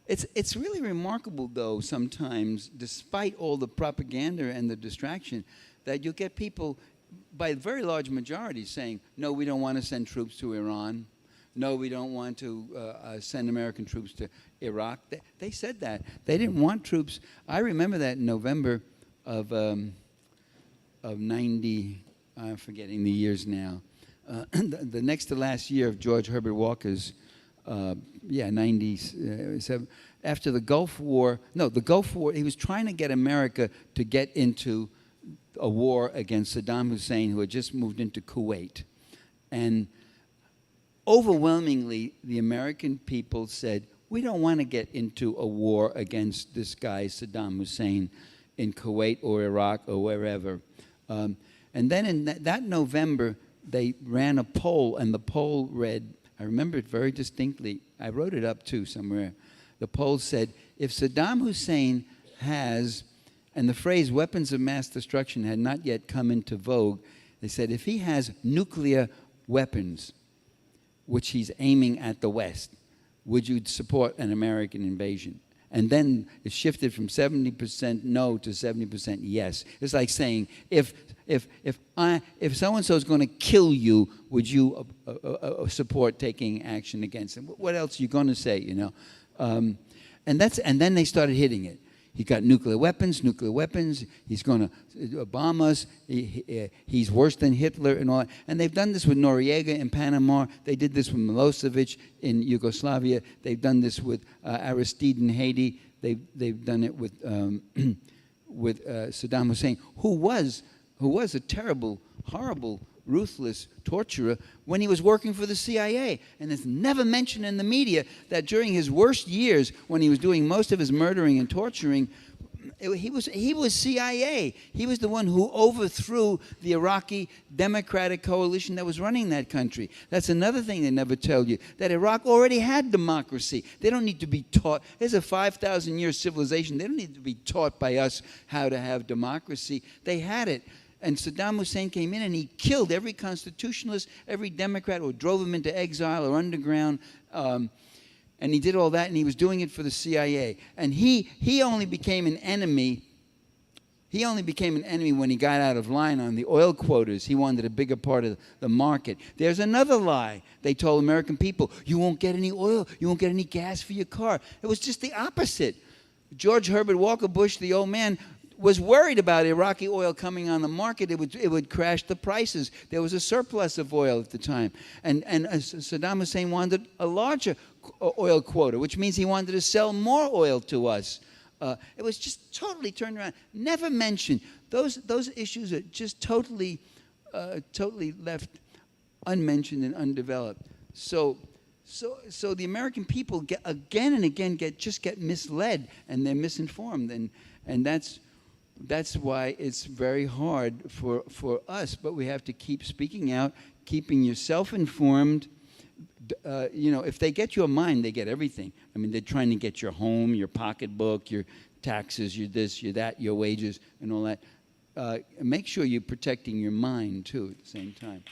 It's really remarkable, though, sometimes, despite all the propaganda and the distraction, that you'll get people by very large majorities saying, no, we don't want to send troops to Iran. No, we don't want to send American troops to Iraq. They said that. They didn't want troops. I remember that in November of 90, I'm forgetting the years now. The next to last year of George Herbert Walker's 97, after the Gulf War, he was trying to get America to get into a war against Saddam Hussein, who had just moved into Kuwait. And overwhelmingly, the American people said, we don't want to get into a war against this guy, Saddam Hussein, in Kuwait or Iraq or wherever. And then in that November, they ran a poll, and the poll read, I remember it very distinctly. I wrote it up, too, somewhere. The poll said, if Saddam Hussein has, and the phrase weapons of mass destruction had not yet come into vogue, they said, if he has nuclear weapons, which he's aiming at the West, would you support an American invasion? And then it shifted from 70% no to 70% yes. It's like saying, if so-and-so is going to kill you, would you support taking action against him? What else are you going to say, you know? And then they started hitting it. He got nuclear weapons. He's going to bomb us. He's worse than Hitler and all that. And they've done this with Noriega in Panama. They did this with Milosevic in Yugoslavia. They've done this with Aristide in Haiti. They've done it with Saddam Hussein, who was a terrible, horrible, ruthless torturer when he was working for the CIA. And it's never mentioned in the media that during his worst years, when he was doing most of his murdering and torturing, he was CIA. He was the one who overthrew the Iraqi democratic coalition that was running that country. That's another thing they never tell you, that Iraq already had democracy. They don't need to be taught. There's a 5,000-year civilization. They don't need to be taught by us how to have democracy. They had it. And Saddam Hussein came in and he killed every constitutionalist, every Democrat, or drove them into exile or underground. And he did all that, and he was doing it for the CIA. And he only became an enemy. He only became an enemy when he got out of line on the oil quotas. He wanted a bigger part of the market. There's another lie. They told American people, you won't get any oil, you won't get any gas for your car. It was just the opposite. George Herbert Walker Bush, the old man, was worried about Iraqi oil coming on the market. It would crash the prices. There was a surplus of oil at the time. And Saddam Hussein wanted a larger oil quota, which means he wanted to sell more oil to us. It was just totally turned around. Never mentioned. Those issues are just totally left unmentioned and undeveloped. So the American people again and again get misled, and they're misinformed, and that's why it's very hard for us. But we have to keep speaking out, keeping yourself informed. If they get your mind, they get everything. I mean, they're trying to get your home, your pocketbook, your taxes, your this, your that, your wages, and all that. Make sure you're protecting your mind, too, at the same time.